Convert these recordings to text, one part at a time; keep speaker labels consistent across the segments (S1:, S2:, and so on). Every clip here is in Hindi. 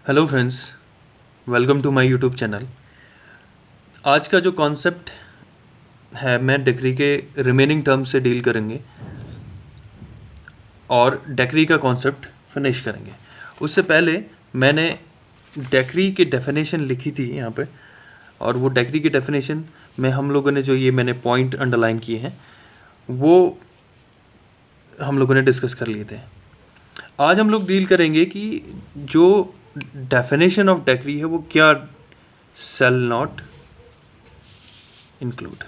S1: Hello friends, welcome to my YouTube channel. आज का जो कॉन्सेप्ट है, मैं डिक्री के रिमेनिंग टर्म्स से डील करेंगे और डिक्री का कॉन्सेप्ट फिनिश करेंगे। उससे पहले मैंने डिक्री की डेफिनेशन लिखी थी यहाँ पे, और वो डिक्री की डेफिनेशन में हम लोगों ने जो ये मैंने पॉइंट अंडरलाइन किए हैं वो हम लोगों ने डिस्कस कर लिए थे। आज हम लोग डील करेंगे कि जो डेफिनेशन ऑफ डिक्री है वो क्या शैल नॉट इंक्लूड,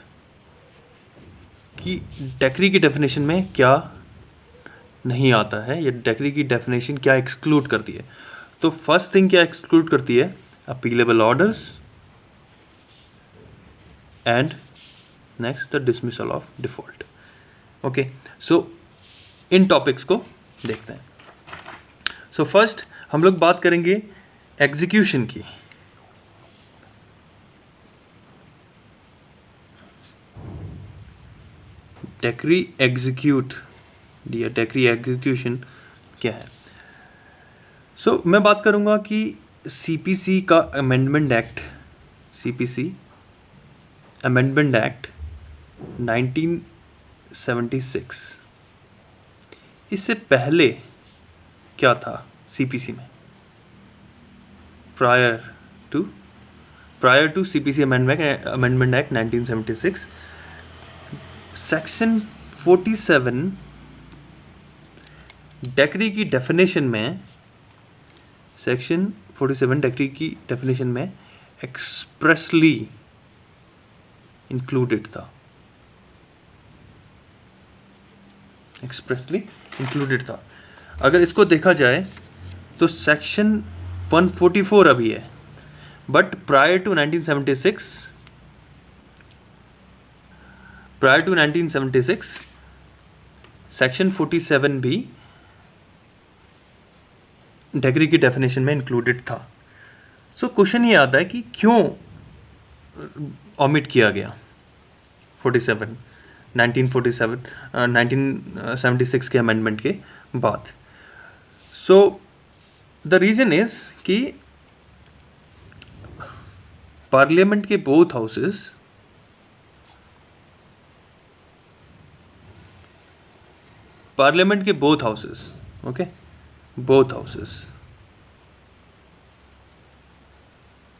S1: कि डिक्री की डेफिनेशन में क्या नहीं आता है या डिक्री की डेफिनेशन क्या एक्सक्लूड करती है। तो फर्स्ट थिंग क्या एक्सक्लूड करती है, appealable orders and next the dismissal of default. Okay, so in topics को देखते हैं। सो फर्स्ट हम लोग बात करेंगे एग्जीक्यूशन की। डिक्री एग्जीक्यूट या डिक्री एग्जीक्यूशन क्या है। सो मैं बात करूंगा कि सीपीसी का amendment act, CPC amendment act 1976, इससे पहले क्या था सीपीसी में, prior to CPC amendment act 1976, section 47 decree की डेफिनेशन में, सेक्शन 47 डिक्री की डेफिनेशन में एक्सप्रेसली इंक्लूडेड था, एक्सप्रेसली इंक्लूडेड था। अगर इसको देखा जाए तो सेक्शन 144 अभी है, बट प्रायर टू 1976 सेक्शन 47 भी डिक्री की डेफिनेशन में इंक्लूडेड था। सो क्वेश्चन ये आता है कि क्यों ओमिट किया गया 1976 के अमेंडमेंट के बाद। सो द रीज़न इज़ कि पार्लियामेंट के both houses okay,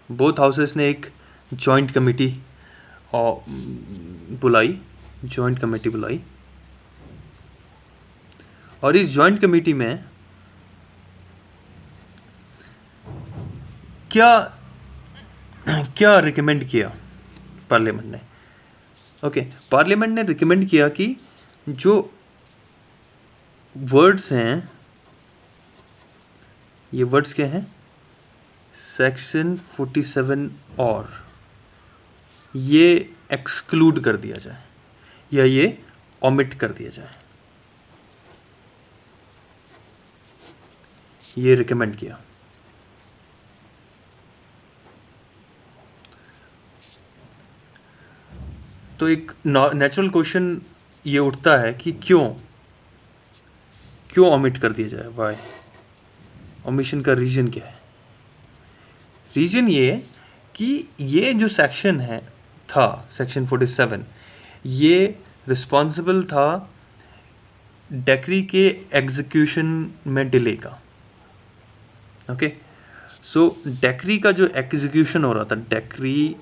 S1: both houses ने एक जॉइंट कमेटी बुलाई, और इस जॉइंट कमेटी में क्या रिकमेंड किया पार्लियामेंट ने। ओके, पार्लियामेंट ने रिकमेंड किया कि जो वर्ड्स हैं, ये वर्ड्स क्या हैं, सेक्शन 47 और ये एक्सक्लूड कर दिया जाए या ये ओमिट कर दिया जाए, ये रिकमेंड किया। तो एक नेचुरल क्वेश्चन ये उठता है कि क्यों ओमिट कर दिया जाए, वाई, ओमिशन का रीजन क्या है। रीजन ये कि ये जो सेक्शन था सेक्शन 47, ये रिस्पॉन्सिबल था डिक्री के एग्जीक्यूशन में डिले का। ओके, सो डिक्री का जो एग्जीक्यूशन हो रहा था, डिक्री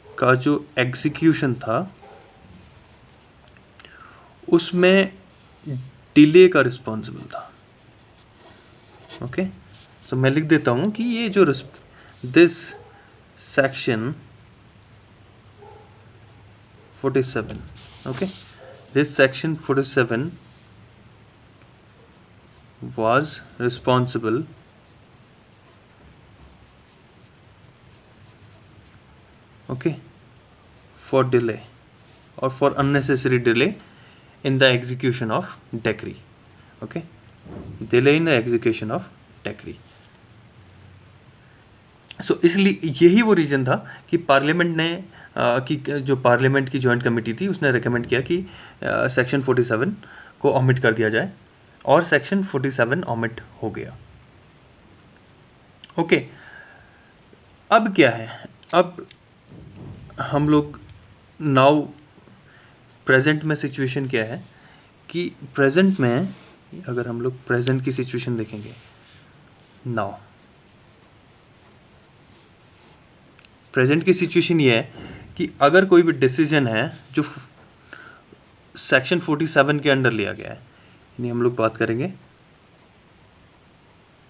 S1: का जो एग्जीक्यूशन था उसमें डिले का रिस्पॉन्सिबल था। ओके, सो मैं लिख देता हूँ कि ये जो this section 47, okay, this section 47 was responsible for delay or for unnecessary delay in the execution of decree. Okay, delay in the execution of decree. सो इसलिए यही वो रीज़न था कि पार्लियामेंट ने जो पार्लियामेंट की जॉइंट कमेटी थी उसने रिकमेंड किया कि सेक्शन 47 को ओमिट कर दिया जाए, और सेक्शन 47 ओमिट हो गया। ओके, अब क्या है, अब हम लोग नाउ प्रेजेंट में सिचुएशन क्या है कि प्रेजेंट में अगर हम लोग प्रेजेंट की सिचुएशन देखेंगे, नाउ प्रेजेंट की सिचुएशन ये है कि अगर कोई भी डिसीजन है जो सेक्शन 47 के अंडर लिया गया है, यानी हम लोग बात करेंगे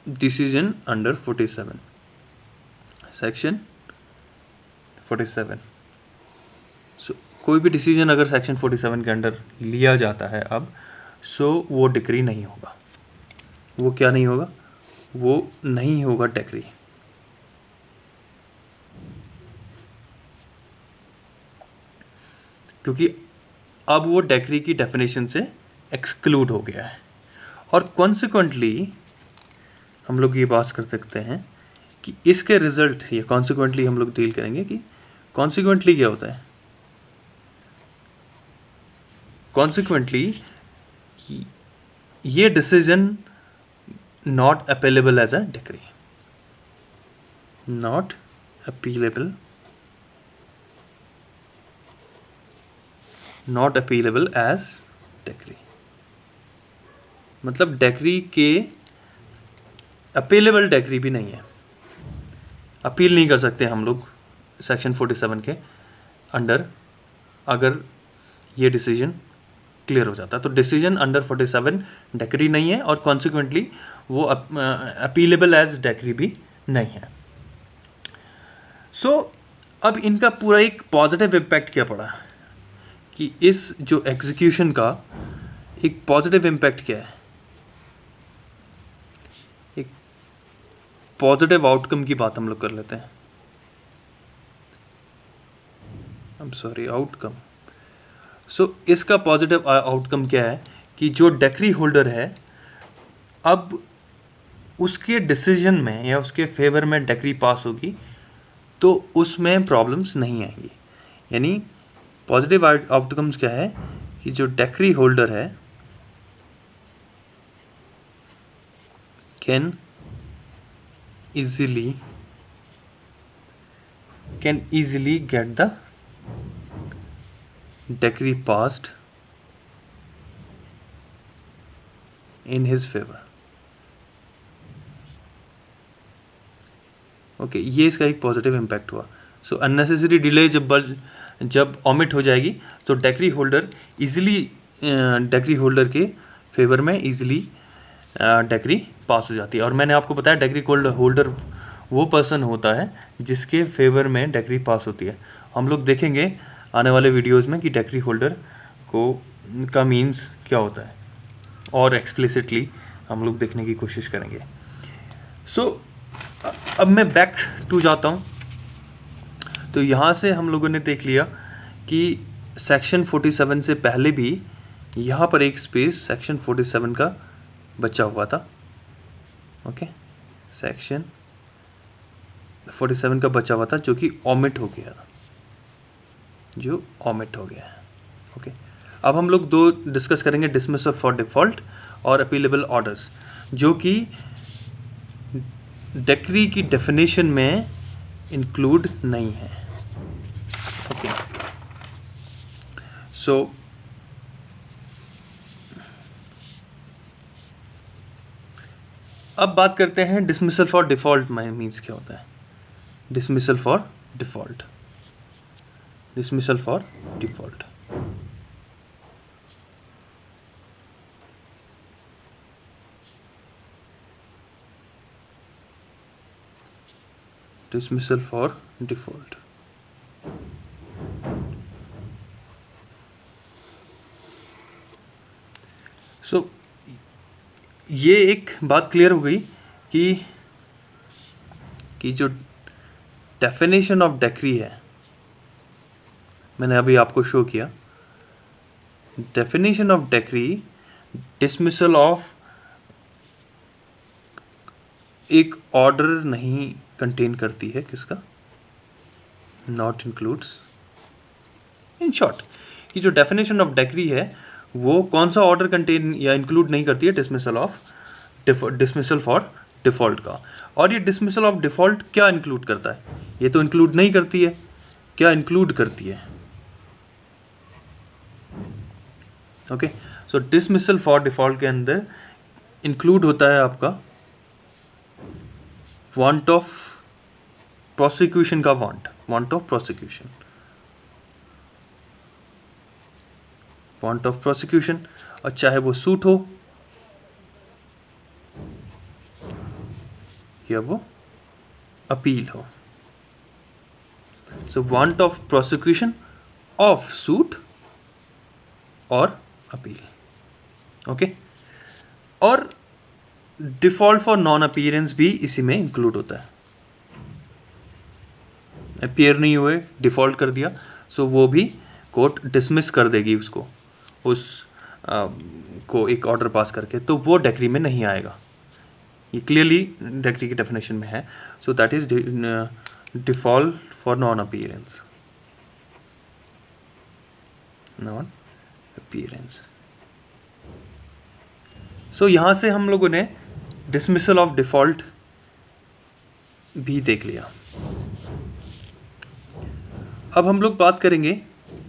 S1: डिसीजन अंडर 47, सेक्शन 47। सो कोई भी डिसीजन अगर सेक्शन 47 के अंडर लिया जाता है अब, सो वो डिक्री नहीं होगा। वो क्या नहीं होगा? वो नहीं होगा डिक्री। क्योंकि अब वो डिक्री की डेफिनेशन से एक्सक्लूड हो गया है। और कॉन्सिक्वेंटली हम लोग ये बात कर सकते हैं कि इसके रिजल्ट, ये कॉन्सिक्वेंटली हम लोग डील करेंगे कि कॉन्सिक्वेंटली क्या होता है। कॉन्सिक्वेंटली ये decision not appealable as a decree, not appealable, not appealable as decree, मतलब डिक्री के अपीलेबल डिक्री भी नहीं है, अपील नहीं कर सकते हम लोग सेक्शन 47 के अंडर अगर ये डिसीजन क्लियर हो जाता है। तो डिसीजन अंडर 47 डिक्री नहीं है और कॉन्सिक्वेंटली वो अपीलेबल एज डिक्री भी नहीं है। सो अब इनका पूरा एक पॉजिटिव इम्पैक्ट क्या पड़ा कि इस जो एग्जीक्यूशन का एक पॉजिटिव इम्पैक्ट क्या है, एक पॉजिटिव आउटकम की बात हम लोग कर लेते हैं। I am sorry, outcome. So इसका पॉजिटिव आउटकम क्या है कि जो डिक्री होल्डर है अब उसके डिसीजन में या उसके फेवर में डिक्री पास होगी तो उसमें प्रॉब्लम्स नहीं आएंगी। यानी पॉजिटिव आउटकम्स क्या है कि जो डिक्री होल्डर है can easily get the decree passed in his favor। Okay, ये इसका एक पॉजिटिव इम्पैक्ट हुआ। सो अननेसेसरी डिले जब ऑमिट हो जाएगी तो decree holder easily decree holder के फेवर में इजीली डिक्री पास हो जाती है। और मैंने आपको बताया डिक्री होल्डर वो पर्सन होता है जिसके फेवर में डिक्री पास होती है। हम लोग देखेंगे आने वाले वीडियोस में कि डिक्री होल्डर का मीन्स क्या होता है और एक्सप्लिसिटली हम लोग देखने की कोशिश करेंगे। सो अब मैं बैक टू जाता हूँ। तो यहाँ से हम लोगों ने देख लिया कि सेक्शन 47 से पहले भी यहाँ पर एक स्पेस सेक्शन 47 का बचा हुआ था। ओके, सेक्शन 47 का बचा हुआ था जो कि ऑमिट हो गया, जो ऑमिट हो गया है। ओके, अब हम लोग दो डिस्कस करेंगे, डिसमिसल फॉर डिफ़ॉल्ट और अपीलेबल ऑर्डर्स, जो कि डिक्री की डेफिनेशन में इंक्लूड नहीं है। ओके, सो अब बात करते हैं डिसमिसल फॉर डिफ़ॉल्ट मीन्स क्या होता है। Dismissal for default, dismissal for default. Dismissal for default. So ये एक बात क्लियर हो गई कि जो डेफिनेशन ऑफ डिक्री है, मैंने अभी आपको शो किया। Definition of decree dismissal of एक ऑर्डर नहीं कंटेन करती है। किसका? Not includes. इन शॉर्ट कि जो डेफिनेशन ऑफ डिक्री है वो कौन सा ऑर्डर कंटेन या इंक्लूड नहीं करती है? डिसमिसल फॉर डिफ़ॉल्ट का। और ये डिसमिसल ऑफ डिफ़ॉल्ट क्या इंक्लूड करता है? ये तो इंक्लूड नहीं करती है, क्या इंक्लूड करती है? Okay, so dismissal for default के अंदर इंक्लूड होता है आपका वांट ऑफ प्रोसिक्यूशन का want of prosecution, want of prosecution, और चाहे वो सूट हो या वो अपील हो। सो want of prosecution of suit और अपील। ओके, और डिफ़ॉल्ट फॉर नॉन अपीयरेंस भी इसी में इंक्लूड होता है। अपीयर नहीं हुए, डिफ़ॉल्ट कर दिया, सो वो भी कोर्ट डिसमिस कर देगी उसको, उस को एक ऑर्डर पास करके, तो वो डेक्री में नहीं आएगा। ये क्लियरली डेक्री की डेफिनेशन में है। So that is default for non appearance, non appearance. So यहाँ से हम लोगों ने डिसमिसल ऑफ डिफ़ॉल्ट भी देख लिया। अब हम लोग बात करेंगे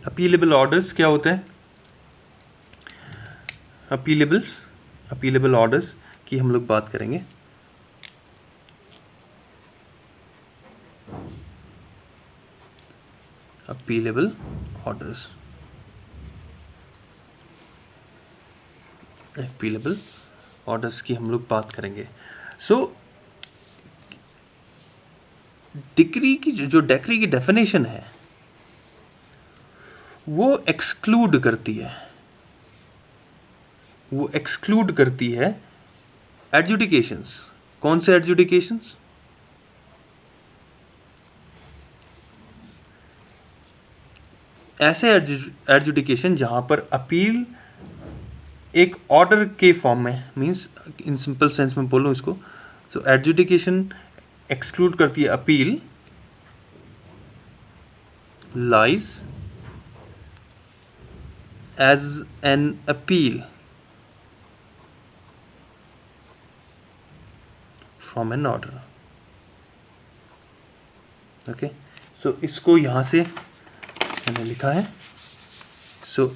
S1: अपीलेबल ऑर्डर्स क्या होते हैं। अपीलेबल ऑर्डर्स की हम लोग बात करेंगे। अपीलेबल ऑर्डर्स, अपीलेबल ऑर्डर्स की हम लोग बात करेंगे। सो डिक्री की जो डेक्री की डेफिनेशन है वो एक्सक्लूड करती है, वो एक्सक्लूड करती है एडजुडिकेशंस। कौन से एडजुडिकेशंस? ऐसे एडजुडिकेशन जहां पर अपील एक ऑर्डर के फॉर्म में, मींस इन सिंपल सेंस में बोलो इसको, सो एडजुडिकेशन एक्सक्लूड करती है appeal lies as an appeal from an order. Okay, so इसको यहां से मैंने लिखा है। सो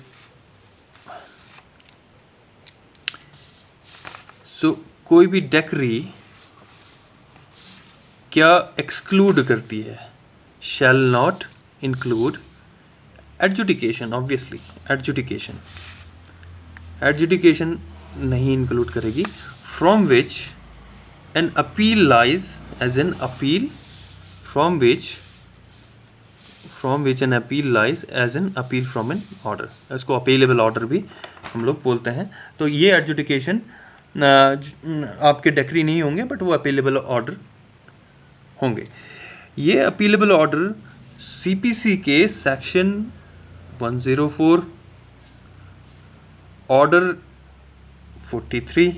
S1: कोई भी डेक्री क्या एक्सक्लूड करती है? Shall not include adjudication. Obviously adjudication नहीं इंक्लूड करेगी। From which an appeal lies as an appeal, from which an appeal lies as an appeal from an order. इसको अपीलेबल ऑर्डर भी हम लोग बोलते हैं। तो ये एडजुडिकेशन आपके डेक्री नहीं होंगे, बट वो अपीलेबल ऑर्डर होंगे। ये अपीलेबल ऑर्डर सीपीसी के सेक्शन 104 ऑर्डर 43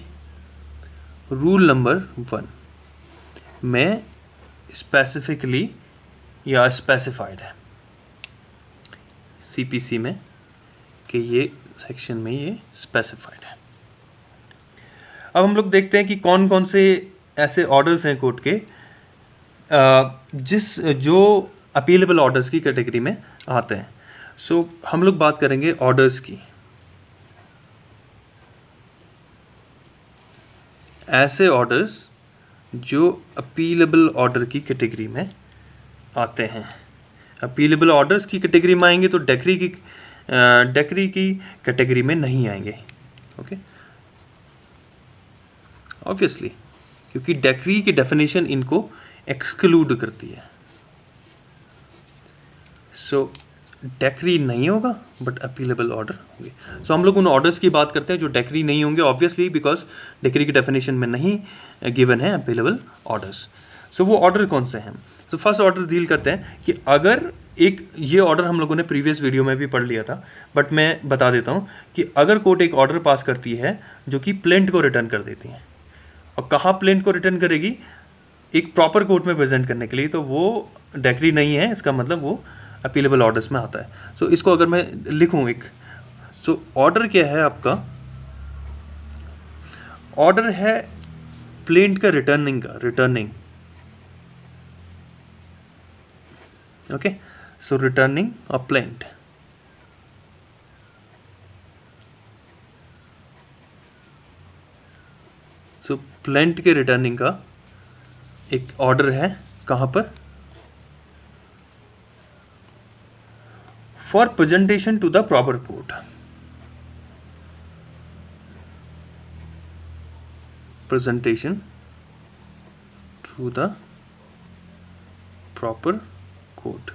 S1: रूल नंबर 1 में स्पेसिफिकली या स्पेसिफाइड है, सीपीसी में, कि ये सेक्शन में ये स्पेसिफाइड है। अब हम लोग देखते हैं कि कौन कौन से ऐसे ऑर्डर्स हैं कोर्ट के जो अपीलेबल ऑर्डर्स की कैटेगरी में आते हैं। सो हम लोग बात करेंगे ऑर्डर्स की। ऐसे ऑर्डर्स जो अपीलेबल ऑर्डर की कैटेगरी में आते हैं। अपीलेबल ऑर्डर्स की कैटेगरी में आएंगे तो डेक्री की कैटेगरी में नहीं आएंगे। ओके, ऑब्वियसली, क्योंकि डेक्री की डेफिनेशन इनको एक्सक्लूड करती है। सो डेक्री नहीं होगा बट अपीलेबल ऑर्डर होंगे। सो हम लोग उन ऑर्डर्स की बात करते हैं जो डेक्री नहीं होंगे, ऑब्वियसली, बिकॉज डेक्री की डेफिनेशन में नहीं गिवन है अपीलेबल ऑर्डर्स। सो वो ऑर्डर कौन से हैं? सो फर्स्ट ऑर्डर डील करते हैं कि अगर ये ऑर्डर हम लोगों ने प्रीवियस वीडियो में भी पढ़ लिया था, बट मैं बता देता हूँ कि अगर कोर्ट एक ऑर्डर पास करती है जो कि प्लेंट को रिटर्न कर देती है, और कहाँ प्लेंट को रिटर्न करेगी? एक प्रॉपर कोर्ट में प्रेजेंट करने के लिए, तो वो डेक्री नहीं है, इसका मतलब वो अपीलेबल ऑर्डर्स में आता है। सो इसको अगर मैं लिखूँ एक, सो ऑर्डर क्या है आपका? ऑर्डर है प्लेंट का returning okay, so returning a plaint. So plaint के रिटर्निंग का एक ऑर्डर है कहाँ पर, for presentation to the proper court. Presentation to the proper court,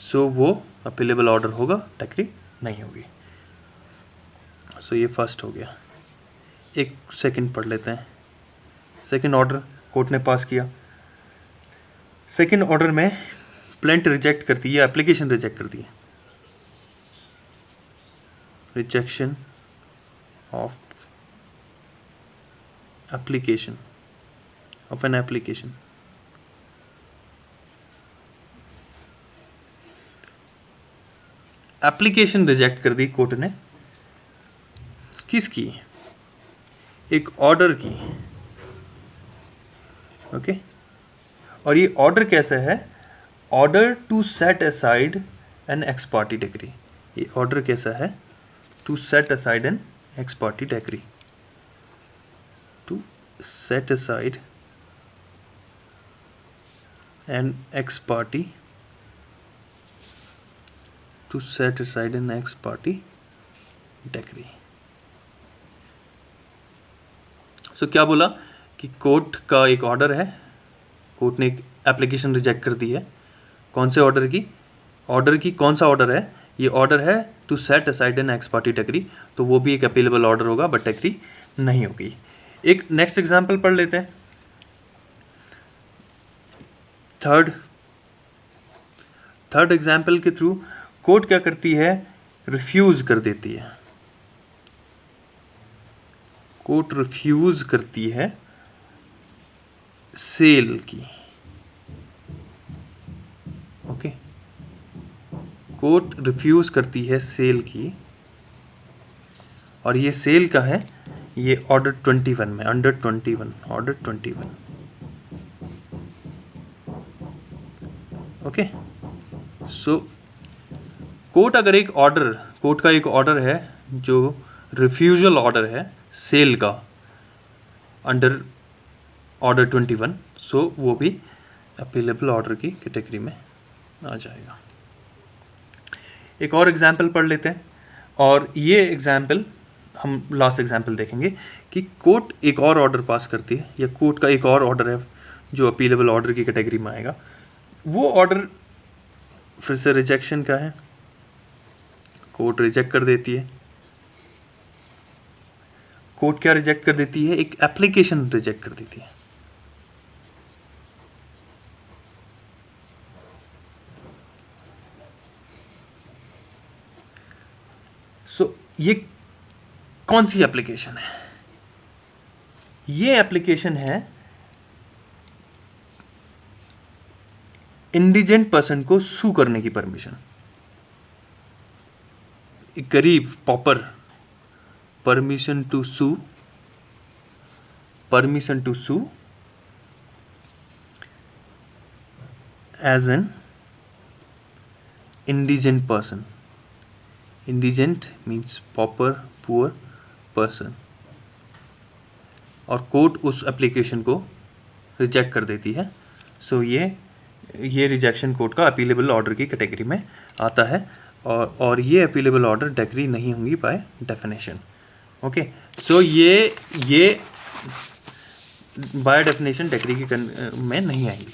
S1: so वो अपीलेबल ऑर्डर होगा, टैक्री नहीं होगी। सो ये फर्स्ट हो गया। एक सेकंड पढ़ लेते हैं। सेकंड ऑर्डर कोर्ट ने पास किया। सेकंड ऑर्डर में प्लेंट रिजेक्ट करती है, एप्लीकेशन रिजेक्ट करती है। Rejection of application of an application. Application reject कर दी कोर्ट ने, किसकी, एक ऑर्डर की। ओके, और ये ऑर्डर कैसा है, order to set aside an ex parte decree. ये ऑर्डर कैसा है, to set aside an ex parte decree, to set aside an ex parte, to set aside an ex parte decree. So क्या बोला कि कोर्ट का एक ऑर्डर है, कोर्ट ने एक एप्लीकेशन रिजेक्ट कर दी है। कौन से ऑर्डर की, ऑर्डर की कौन सा ऑर्डर है, ये ऑर्डर है to set aside an ex parte decree, तो वो भी एक अपीलेबल ऑर्डर होगा, बट डिक्री नहीं होगी। एक नेक्स्ट एग्जांपल पढ़ लेते हैं। थर्ड एग्जांपल के थ्रू कोर्ट क्या करती है, रिफ्यूज कर देती है। कोर्ट रिफ्यूज करती है सेल की। ओके, कोर्ट रिफ्यूज करती है सेल की, और ये सेल का है, ये ऑर्डर 21 में, अंडर 21, ऑर्डर 21। ओके, सो कोर्ट अगर एक ऑर्डर, कोर्ट का एक ऑर्डर है जो रिफ्यूजल ऑर्डर है सेल का अंडर ऑर्डर 21, सो वो भी अपीलेबल ऑर्डर की कैटेगरी में आ जाएगा। एक और एग्जाम्पल पढ़ लेते हैं, और ये एग्जाम्पल हम लास्ट एग्जाम्पल देखेंगे कि कोर्ट एक और ऑर्डर पास करती है, या कोर्ट का एक और ऑर्डर है जो अपीलेबल ऑर्डर की कैटेगरी में आएगा। वो ऑर्डर फिर से रिजेक्शन का है, कोर्ट रिजेक्ट कर देती है। कोर्ट क्या रिजेक्ट कर देती है, एक एप्लीकेशन रिजेक्ट कर देती है। सो ये कौन सी एप्लीकेशन है, ये एप्लीकेशन है इंडिजेंट पर्सन को सू करने की परमिशन। एक गरीब pauper, permission to sue, permission to sue as an indigent person. Indigent means pauper, poor person, और कोर्ट उस एप्लीकेशन को रिजेक्ट कर देती है। सो ये रिजेक्शन कोर्ट का अपीलेबल ऑर्डर की कैटेगरी में आता है, और ये अपीलेबल ऑर्डर डिक्री नहीं होंगी बाय डेफिनेशन। ओके, सो ये बाय डेफिनेशन डिक्री की में नहीं आएंगी।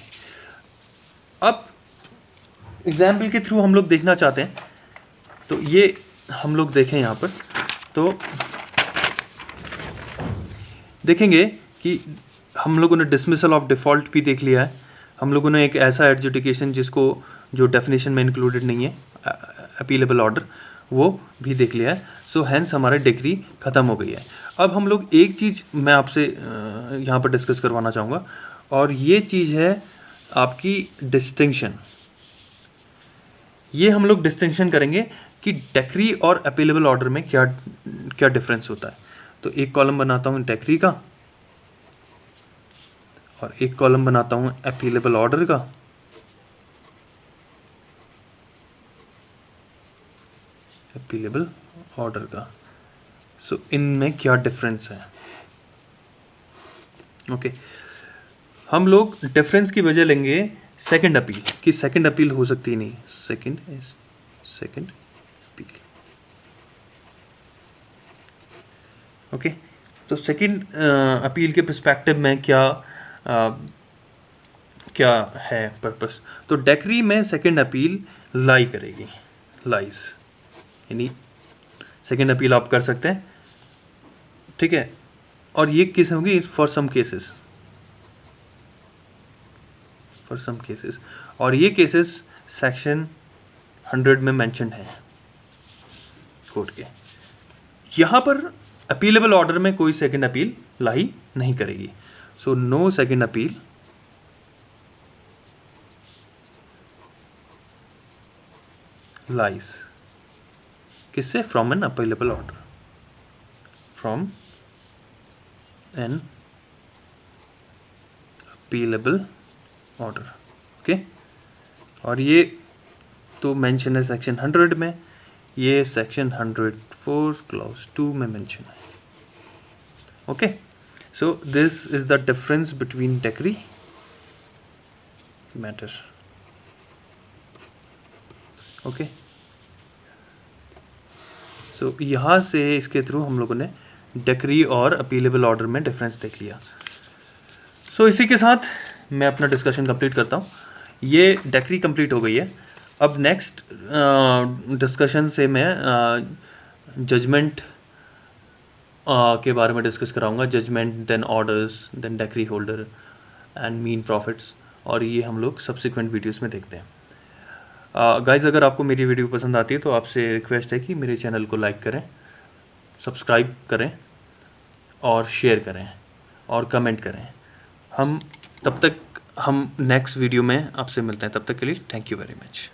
S1: अब एग्जाम्पल के थ्रू हम लोग देखना चाहते हैं, तो ये हम लोग देखें यहाँ पर, तो देखेंगे कि हम लोगों ने डिसमिसल ऑफ डिफ़ॉल्ट भी देख लिया है। हम लोगों ने एक ऐसा एडजुडिकेशन जिसको जो डेफिनेशन में इंक्लूडेड नहीं है, अपीलेबल ऑर्डर, वो भी देख लिया है। सो हैंस हमारा डिक्री ख़त्म हो गई है। अब हम लोग एक चीज़ मैं आपसे यहाँ पर डिस्कस करवाना चाहूँगा, और ये चीज़ है आपकी डिस्टिंक्शन। ये हम लोग डिस्टिंक्शन करेंगे कि डिक्री और अपीलेबल ऑर्डर में क्या डिफरेंस होता है। तो एक कॉलम बनाता हूँ डिक्री का, और एक कॉलम बनाता हूँ अपीलेबल ऑर्डर का, अपीलेबल ऑर्डर का। सो इनमें क्या डिफरेंस है? ओके, हम लोग डिफरेंस की वजह लेंगे सेकंड अपील, कि सेकंड अपील हो सकती नहीं, सेकंड अपील। ओके, तो सेकंड अपील के पर्सपेक्टिव में क्या है पर्पस? तो डेक्री में सेकंड अपील लाई करेगी, लाइज, यानी सेकंड अपील आप कर सकते हैं, ठीक है। और ये केस होंगी फॉर सम केसेस, और ये केसेस सेक्शन 100 में मेंशन है कोर्ट के। यहाँ पर अपीलेबल ऑर्डर में कोई सेकंड अपील लाई नहीं करेगी। So no second appeal lies किससे? From an appealable order, from an appealable order. Okay, और ये तो मेंशन है सेक्शन 100 में, ये सेक्शन 104 क्लॉज 2 में मेंशन है। Okay, so this is the difference between decree matter. Okay, so यहाँ से इसके थ्रू हम लोगों ने डेक्री और अपीलेबल ऑर्डर में डिफरेंस देख लिया। सो इसी के साथ मैं अपना डिस्कशन कंप्लीट करता हूँ। ये डेक्री कंप्लीट हो गई है। अब नेक्स्ट डिस्कशन से मैं जजमेंट के बारे में डिस्कस कराऊंगा। Judgment, then orders, then decree holder and मीन प्रॉफिट्स, और ये हम लोग सब्सिक्वेंट वीडियोस में देखते हैं। गाइज़, अगर आपको मेरी वीडियो पसंद आती है तो आपसे रिक्वेस्ट है कि मेरे चैनल को लाइक करें, सब्सक्राइब करें और शेयर करें और कमेंट करें। हम नेक्स्ट वीडियो में आपसे मिलते हैं। तब तक के लिए थैंक यू वेरी मच।